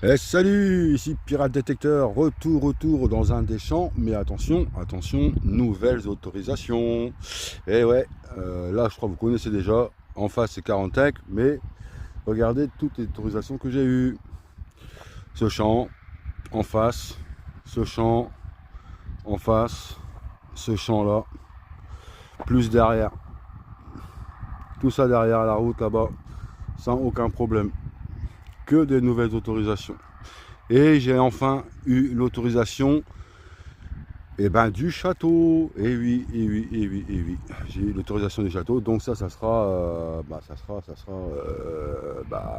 Eh salut, ici Pirate Détecteur, retour dans un des champs, mais attention, nouvelles autorisations. Et ouais, là je crois que vous connaissez déjà, en face c'est 40 mais regardez toutes les autorisations que j'ai eues. Ce champ, en face, ce champ, en face, ce champ là, plus derrière, tout ça derrière la route là-bas, sans aucun problème. Que des nouvelles autorisations. Et j'ai enfin eu l'autorisation du château. Et oui, et oui. J'ai eu l'autorisation du château. Donc ça sera,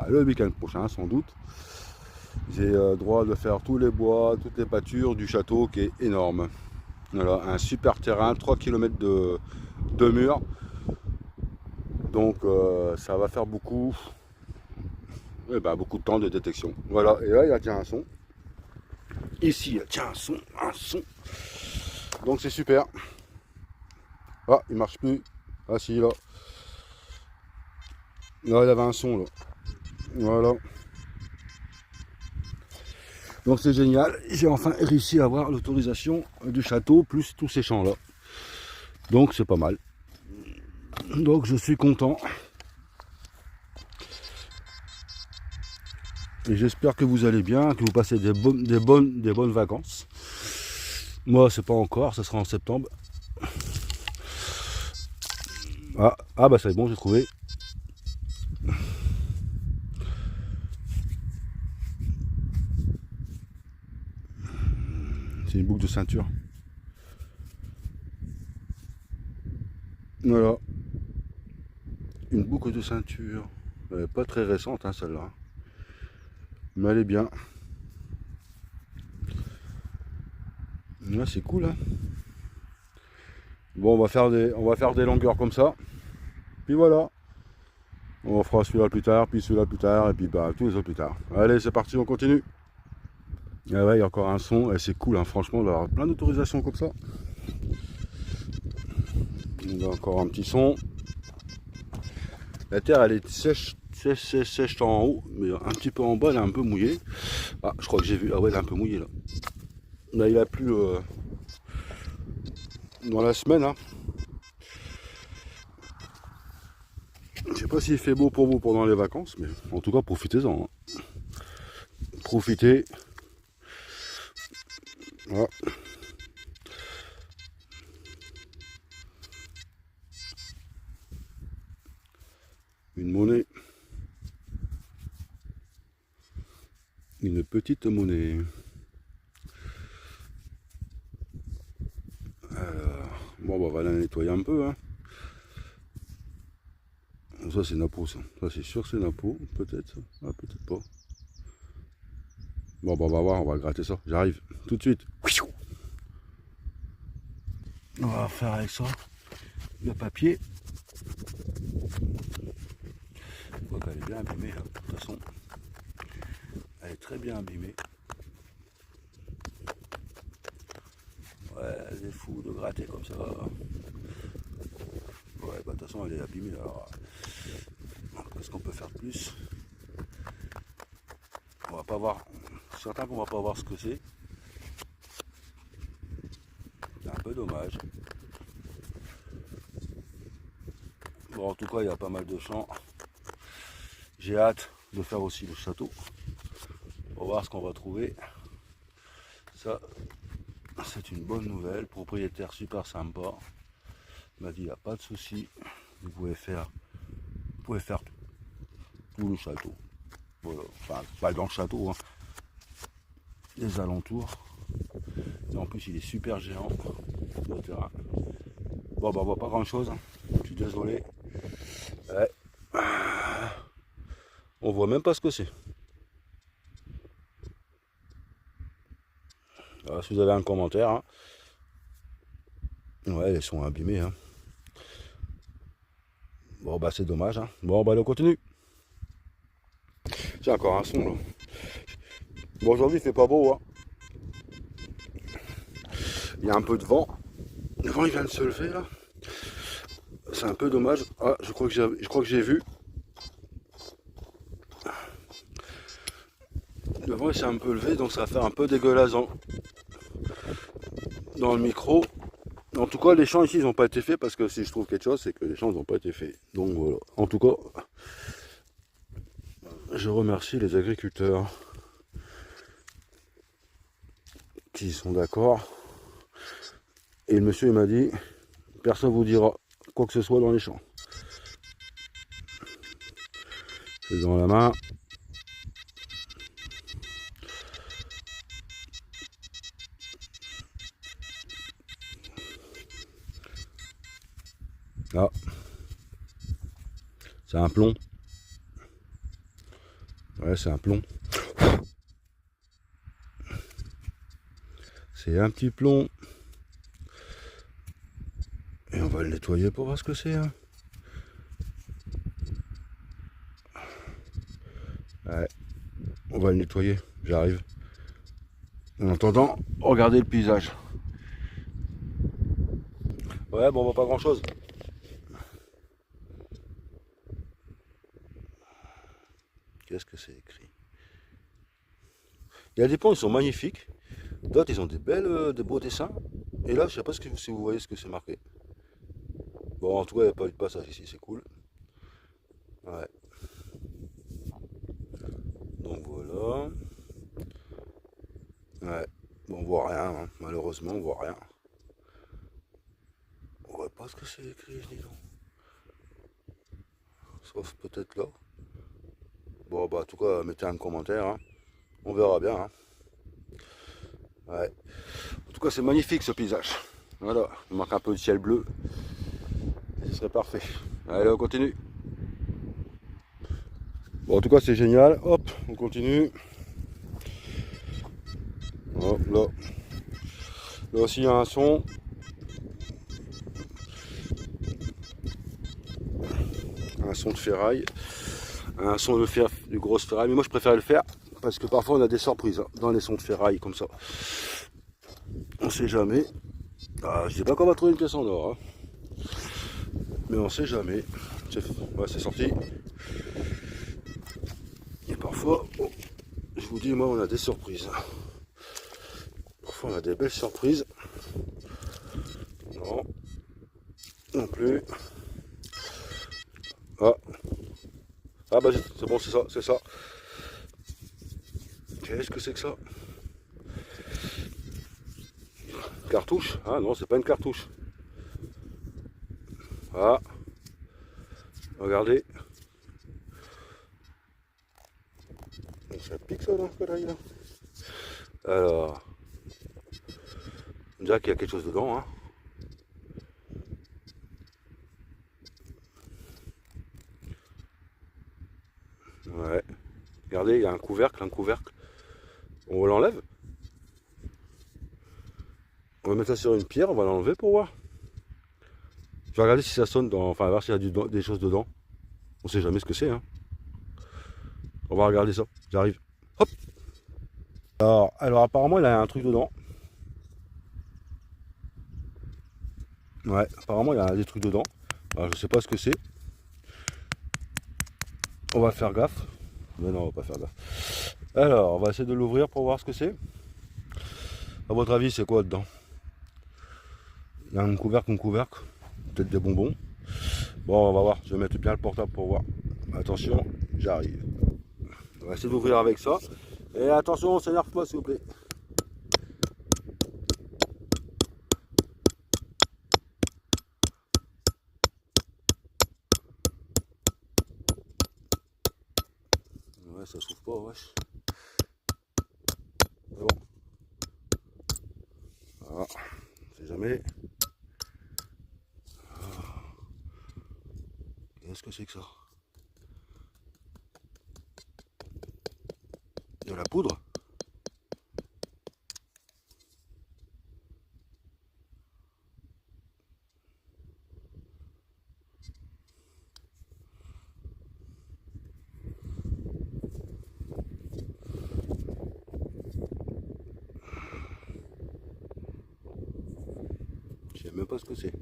le week-end prochain, sans doute. J'ai droit de faire tous les bois, toutes les pâtures du château qui est énorme. Voilà, un super terrain, 3 km de mur. Donc ça va faire beaucoup, beaucoup de temps de détection. Voilà, et là il y a déjà un son. Ici, il y a déjà un son. Donc c'est super. Ah, il marche plus. Ah si, là. Là, il avait un son, là. Voilà. Donc c'est génial. J'ai enfin réussi à avoir l'autorisation du château, plus tous ces champs-là. Donc c'est pas mal. Donc je suis content. Et j'espère que vous allez bien, que vous passez des bonnes vacances. Moi, c'est pas encore, ça sera en septembre. Ah bah c'est bon, j'ai trouvé. C'est une boucle de ceinture. Voilà. Une boucle de ceinture. Elle est pas très récente, hein, celle-là. Mais elle est bien. Là, c'est cool, hein. Bon, on va faire des longueurs comme ça. Puis voilà. On fera celui-là plus tard, puis celui-là plus tard, et puis tous les autres plus tard. Allez, c'est parti, on continue. Ah ouais, il y a encore un son, et c'est cool, hein, franchement, d'avoir plein d'autorisations comme ça. Il y a encore un petit son. La terre, elle est sèche en haut, mais un petit peu en bas, elle est un peu mouillée. Ah, je crois que j'ai vu. Ah ouais, elle est un peu mouillée là. Là, il a plu dans la semaine. Hein. Je sais pas s'il fait beau pour vous pendant les vacances, mais en tout cas, profitez-en. Hein. Profitez. Voilà. Une monnaie. Une petite monnaie. Bon, bah, on va la nettoyer un peu. Hein. Ça, c'est Napo, ça. Ça, c'est sûr, c'est Napo. Peut-être. Ah, peut-être pas. Bon, bah, on va voir, on va gratter ça. J'arrive. Tout de suite. On va faire avec ça le papier. Je vois qu'elle est bien abîmée, là. De toute façon, elle est très bien abîmée. Ouais, c'est fou de gratter comme ça. Ouais, bah, de toute façon, elle est abîmée. Alors, est-ce qu'on peut faire plus? On va pas voir. Certain qu'on va pas voir ce que c'est. C'est un peu dommage. Bon, en tout cas, il y a pas mal de champs. J'ai hâte de faire aussi le château. On va voir ce qu'on va trouver. Ça, c'est une bonne nouvelle. Propriétaire super sympa. Il m'a dit, il n'y a pas de souci. Vous pouvez faire tout le château. Voilà. Enfin, pas dans le château, hein. Les alentours. Et en plus, il est super géant, le terrain. Bon, bah, on voit pas grand chose. Hein. Je suis désolé. Ouais. On voit même pas ce que c'est. Alors, si vous avez un commentaire, hein. Ouais, ils sont abîmés. Hein. Bon, bah, c'est dommage. Hein. Bon, bah, on continue. J'ai encore un son là. Bon, aujourd'hui, il fait pas beau. Hein. Il y a un peu de vent. Le vent, il vient de se lever là. C'est un peu dommage. Ah, je crois que j'ai vu. Le vent il s'est un peu levé, donc ça va faire un peu dégueulasse dans le micro. En tout cas, les champs ici, ils n'ont pas été faits, parce que si je trouve quelque chose, c'est que les champs n'ont pas été faits. Donc voilà. En tout cas, je remercie les agriculteurs qui sont d'accord. Et le monsieur il m'a dit, personne ne vous dira quoi que ce soit dans les champs. C'est dans la main. Ah, c'est un plomb. Ouais, c'est un plomb. C'est un petit plomb. Et on va le nettoyer pour voir ce que c'est. Hein. Ouais, on va le nettoyer. J'arrive. En attendant, regardez le paysage. Ouais, bon, on voit pas grand chose. Qu'est-ce que c'est écrit? Il y a des ponts, ils sont magnifiques. D'autres, ils ont des beaux dessins. Et là, je sais pas si vous voyez ce que c'est marqué. Bon, en tout cas, il n'y a pas eu de passage ici, c'est cool. Ouais. Donc voilà. Ouais. Bon, on voit rien, hein. Malheureusement, on voit rien. On voit pas ce que c'est écrit, dis donc. Sauf peut-être là. Bon, bah, en tout cas, mettez un commentaire. Hein. On verra bien. Hein. Ouais. En tout cas, c'est magnifique ce paysage. Voilà. Il manque un peu de ciel bleu. Ce serait parfait. Allez, on continue. Bon, en tout cas, c'est génial. Hop, on continue. Hop, là. Là aussi, il y a un son. Un son de ferraille. Un son de grosse ferraille. Mais moi, je préfère le faire parce que parfois, on a des surprises hein, dans les sons de ferraille comme ça. On sait jamais. Ah, je dis pas qu'on va trouver une pièce en or. Hein. Mais on sait jamais. Ouais, c'est sorti. Et parfois, oh, je vous dis, moi, on a des surprises. Parfois, on a des belles surprises. Non. Non plus. Ah. Ah bah c'est bon, c'est ça, c'est ça. Qu'est-ce que c'est que ça? Cartouche? Ah non, c'est pas une cartouche. Ah. Regardez. Ça pique ça dans ce là. Alors. On dirait qu'il y a quelque chose dedans, hein. Ouais. Regardez, il y a un couvercle, On l'enlève. On va mettre ça sur une pierre, on va l'enlever pour voir. Je vais regarder si ça sonne, enfin voir s'il y a des choses dedans. On sait jamais ce que c'est. Hein. On va regarder ça, j'arrive. Hop. Alors apparemment il a un truc dedans. Ouais, apparemment il y a des trucs dedans. Alors, je sais pas ce que c'est. On va faire gaffe. Mais non, on va pas faire gaffe. Alors, on va essayer de l'ouvrir pour voir ce que c'est. À votre avis, c'est quoi dedans? Il y a un couvercle, peut-être des bonbons. Bon, on va voir. Je vais mettre bien le portable pour voir. Attention, j'arrive. On va essayer d'ouvrir avec ça. Et attention, on s'énerve pas, s'il vous plaît. Ouais, ça s'ouvre pas, wesh. Mais bon. Ah, on sait jamais. Qu'est-ce que c'est que ça? De la poudre? Je sais même pas ce que c'est.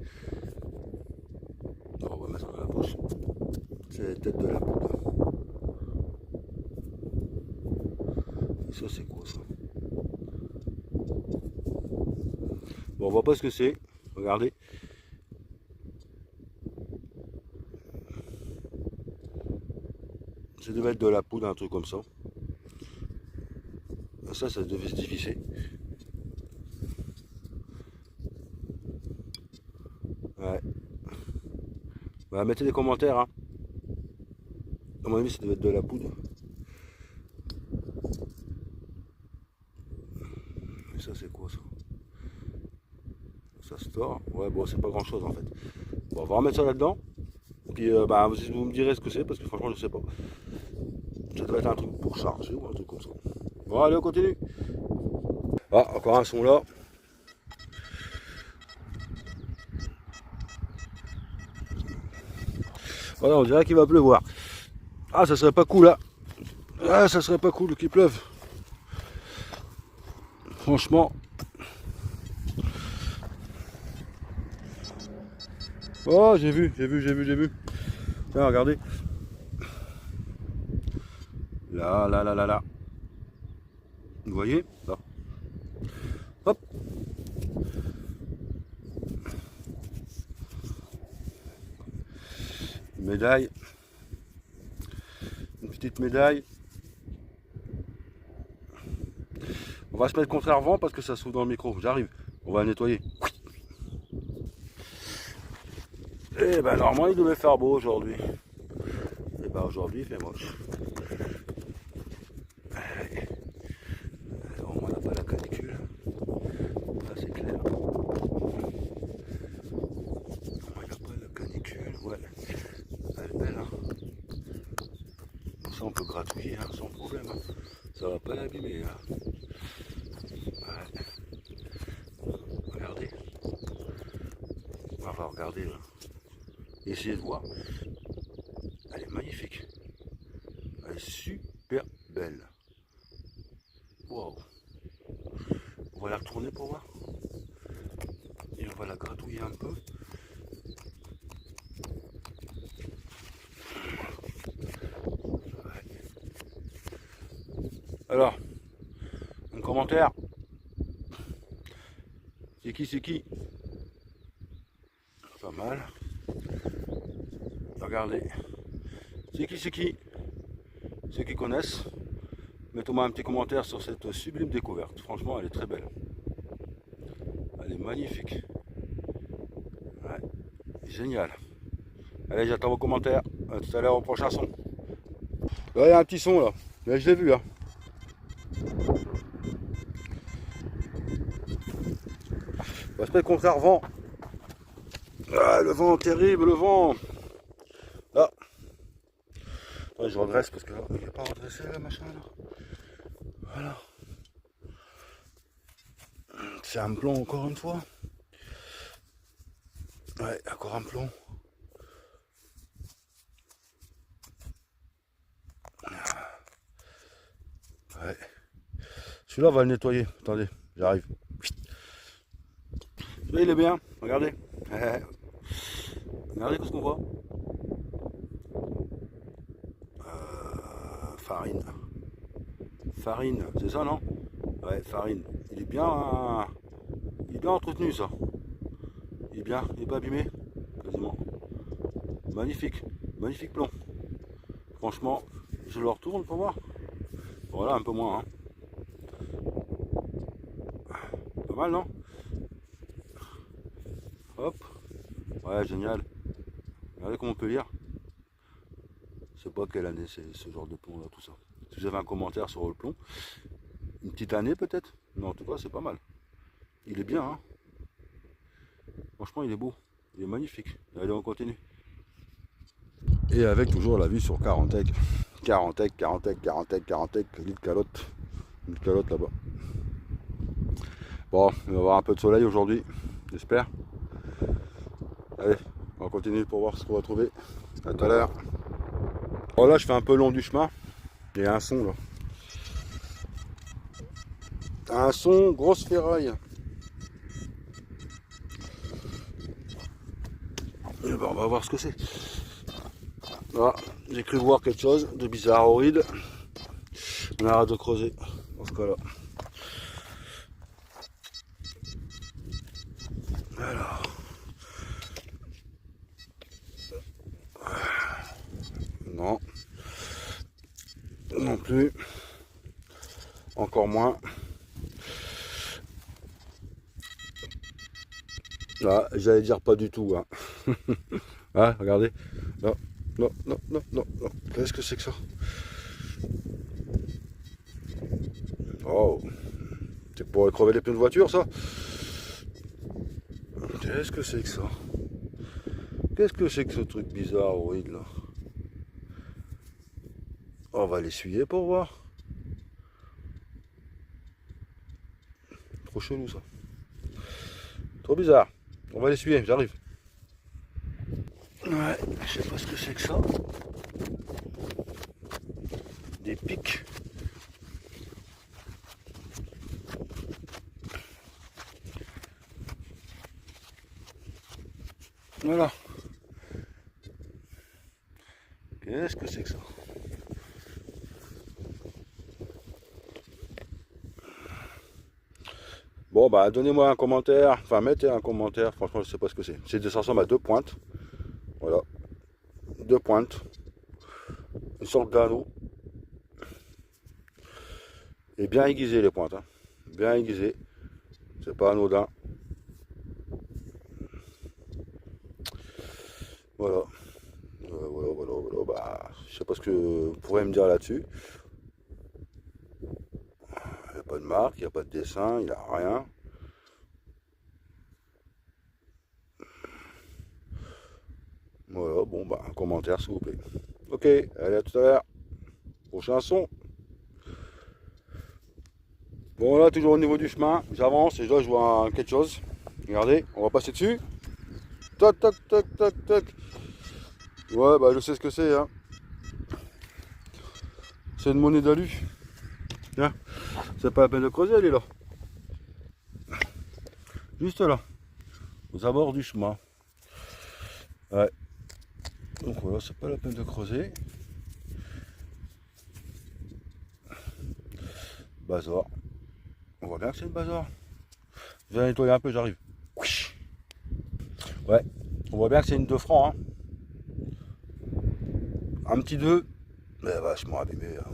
Alors, on va mettre dans la poche. C'est peut-être de la poudre. Ça c'est quoi ça? Bon, on voit pas ce que c'est. Regardez. Ça devait être de la poudre, un truc comme ça. Ça devait se diffuser. Ouais. Bah, mettez des commentaires. Hein. À mon avis, ça devait être de la poudre. Et ça, c'est quoi ça? Ça store. Ouais, bon, c'est pas grand chose en fait. Bon, on va remettre ça là-dedans. Puis, bah, vous me direz ce que c'est parce que franchement, je sais pas. Ça doit être un truc pour charger ou un truc comme ça. Bon, allez, on continue. Ah, encore un son là. Voilà, on dirait qu'il va pleuvoir. Ah, ça serait pas cool là. Ah, ça serait pas cool qu'il pleuve. Franchement. Oh, j'ai vu. Tiens, regardez. Là. Vous voyez? Là. Hop. Une médaille. Une petite médaille. On va se mettre contraire vent parce que ça s'ouvre dans le micro. J'arrive. On va le nettoyer. Et ben normalement il devait faire beau aujourd'hui. Et ben aujourd'hui il fait moche. On n'a pas la canicule. Ça c'est clair. Il n'y a pas la canicule. Ouais. Elle est belle hein. Ça on peut gratouiller hein, sans problème. Hein. Ça va pas l'abîmer. Hein. Ouais. Regardez. On va regarder là. Essayez de voir. Elle est magnifique. Elle est super belle. Wow. On va la retourner pour voir. Et on va la gratouiller un peu. Ouais. Alors, un commentaire. C'est qui? Pas mal. Regardez. C'est qui? Ceux qui connaissent, mettez-moi un petit commentaire sur cette sublime découverte. Franchement, elle est très belle. Elle est magnifique. Ouais. Génial. Allez, j'attends vos commentaires. À tout à l'heure au prochain son. Là, il y a un petit son là. Là, je l'ai vu. Hein. On va se mettre contraire vent. Ah, le vent, terrible, le vent. Là. Attends, je redresse parce que là, il n'est pas redressé là, machin là. Voilà. C'est un plomb encore une fois. Ouais, encore un plomb. Ouais. Celui-là, on va le nettoyer. Attendez, j'arrive. Celui-là, il est bien. Regardez. Regardez ce qu'on voit. Farine. Farine, c'est ça, non? Ouais, farine. Il est bien entretenu, ça. Il est pas abîmé, quasiment. Magnifique plomb. Franchement, je le retourne pour voir. Voilà, un peu moins. Hein. Pas mal, non? Hop. Ouais, génial. Regardez comment on peut lire. Je sais pas quelle année c'est ce genre de plomb là, tout ça. Si vous avez un commentaire sur le plomb, une petite année peut-être. Mais en tout cas, c'est pas mal. Il est bien, hein. Franchement, il est beau. Il est magnifique. Allez, on continue. Et avec toujours la vue sur Carantec. Carantec, l'île Calotte. L'île Calotte là-bas. Bon, il va y avoir un peu de soleil aujourd'hui, j'espère. Allez, on va continuer pour voir ce qu'on va trouver. À tout à l'heure. Bon, là, je fais un peu long du chemin. Il y a un son là. Un son, grosse ferraille. Et ben, on va voir ce que c'est. Voilà, j'ai cru voir quelque chose de bizarroïde. On arrête de creuser. On se Voilà. Alors. Non. Non plus. Encore moins. Là, j'allais dire pas du tout. Hein. Ah, regardez. Non, non, non, non, non, non. Qu'est-ce que c'est que ça? Oh. C'est pour crever les pneus de voiture, ça? Qu'est-ce que c'est que ça? Qu'est-ce que c'est que ce truc bizarre, horrible, là? On va l'essuyer pour voir. Trop chelou, ça. Trop bizarre. On va l'essuyer, j'arrive. Ouais, je sais pas ce que c'est que ça. Des pics. Voilà. Qu'est-ce que c'est que ça? Bon bah donnez-moi un commentaire, enfin mettez un commentaire, franchement je sais pas ce que c'est. Ça ressemble à deux pointes. Voilà. Deux pointes. Une sorte d'anneau. Et bien aiguisé les pointes. Hein. Bien aiguisé. C'est pas anodin. Voilà. Voilà. Bah, je sais pas ce que vous pourrez me dire là-dessus. Il n'y a pas de marque, il n'y a pas de dessin, il n'y a rien. Voilà, bon bah un commentaire s'il vous plaît. Ok, allez à tout à l'heure. Prochain son. Bon là toujours au niveau du chemin, j'avance et là je vois quelque chose. Regardez, on va passer dessus. Toc toc toc toc toc. Ouais bah je sais ce que c'est hein. C'est une monnaie d'alu. Tiens, c'est pas la peine de creuser, elle est là. Juste là. Aux abords du chemin. Ouais. Donc voilà, c'est pas la peine de creuser. Bazar. On voit bien que c'est une bazar. Je vais nettoyer un peu, j'arrive. Ouais, on voit bien que c'est une 2 francs. Hein. Un petit 2, mais vachement abîmé. Hein.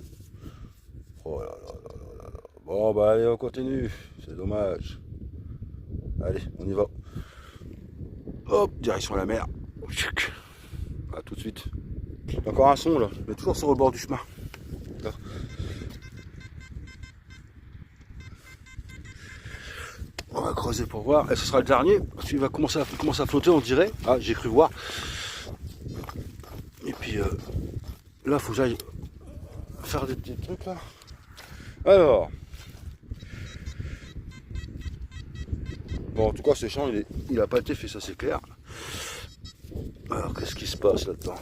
Oh là là là là là. Bon bah allez, on continue. C'est dommage. Allez, on y va. Hop, direction la mer. A tout de suite. Encore un son là, mais toujours sur le bord du chemin. Là. On va creuser pour voir. Et ce sera le dernier. Parce qu'il va commencer à flotter, on dirait. Ah, j'ai cru voir. Et puis là, il faut que j'aille faire des petits trucs là. Alors. Bon, en tout cas, ce champ, il n'a pas été fait, ça c'est clair. Alors, qu'est-ce qui se passe là-dedans?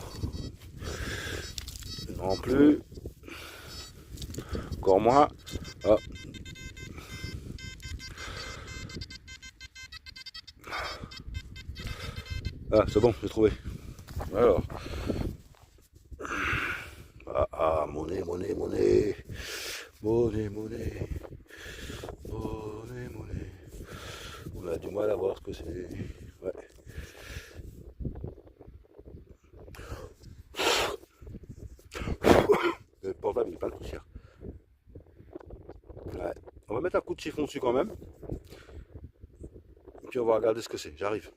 Non plus. Encore moins. Ah. Ah, c'est bon, j'ai trouvé. Alors. Monnaie. Monnaie. On a du mal à voir ce que c'est. Ouais. Le portable il est plein de poussière. Ouais. On va mettre un coup de chiffon dessus quand même. Et puis on va regarder ce que c'est. J'arrive.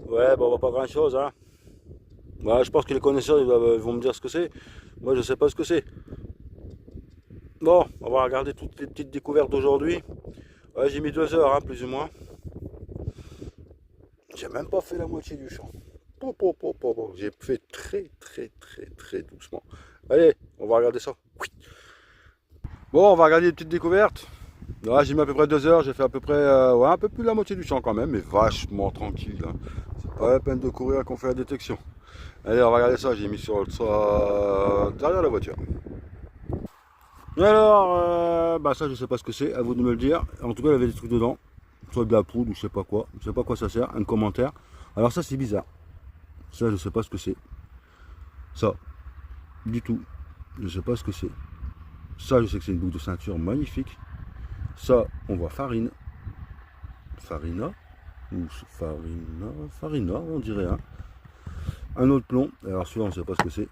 Ouais, bon, on voit pas grand chose, hein. Ouais, je pense que les connaisseurs ils vont me dire ce que c'est. Moi je sais pas ce que c'est. Bon, on va regarder toutes les petites découvertes d'aujourd'hui. Ouais, j'ai mis 2 heures, hein, plus ou moins. J'ai même pas fait la moitié du champ. J'ai fait très doucement. Allez, on va regarder ça. Bon, on va regarder les petites découvertes. Là, j'ai mis à peu près 2 heures. J'ai fait à peu près ouais, un peu plus de la moitié du champ quand même, mais vachement tranquille. Hein. C'est pas la peine de courir qu'on fait la détection. Allez, on va regarder ça. J'ai mis sur derrière la voiture. Alors, bah ça je sais pas ce que c'est, à vous de me le dire. En tout cas il y avait des trucs dedans, soit de la poudre ou je sais pas quoi ça sert, un commentaire. Alors ça c'est bizarre, ça je sais pas ce que c'est, ça, du tout, je sais pas ce que c'est. Ça, je sais que c'est une boucle de ceinture magnifique. Ça, on voit Farina, ou Farina, on dirait. Hein. Un autre plomb. Alors celui-là, on ne sait pas ce que c'est.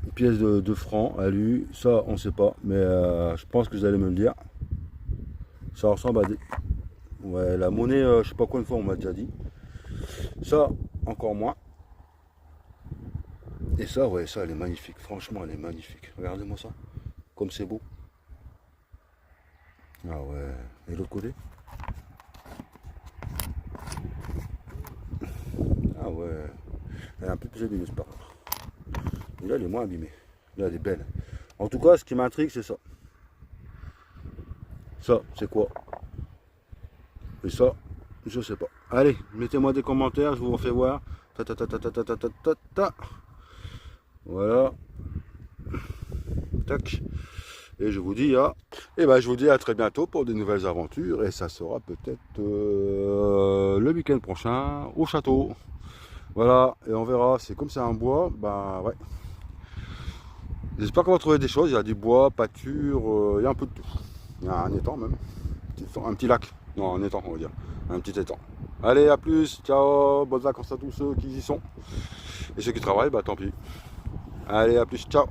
Une pièce de franc, alu. Ça, on ne sait pas. Mais je pense que vous allez me le dire. Ça ressemble à des... Ouais, la monnaie, je sais pas combien de fois on m'a déjà dit. Ça, encore moins. Et ça, ouais, ça, elle est magnifique. Franchement, elle est magnifique. Regardez-moi ça. Comme c'est beau. Ah ouais. Et l'autre côté? Ah ouais. Elle est un peu plus abîmée, par contre. Et là, elle est moins abîmée. Là, elle est belle. En tout cas, ce qui m'intrigue, c'est ça. Ça, c'est quoi? Et ça, je sais pas. Allez, mettez-moi des commentaires, je vous en fais voir. Ta ta ta ta ta ta ta ta ta ta. Voilà. Tac. Et je vous dis à... Et ben, je vous dis à très bientôt pour de nouvelles aventures. Et ça sera peut-être le week-end prochain au château. Voilà, et on verra. C'est comme c'est un bois, ben ouais. J'espère qu'on va trouver des choses. Il y a du bois, pâture, il y a un peu de tout. Il y a un étang même. Un petit lac. Non, un étang, on va dire. Un petit étang. Allez, à plus. Ciao. Bonnes vacances à tous ceux qui y sont. Et ceux qui travaillent, bah tant pis. Allez, à plus. Ciao.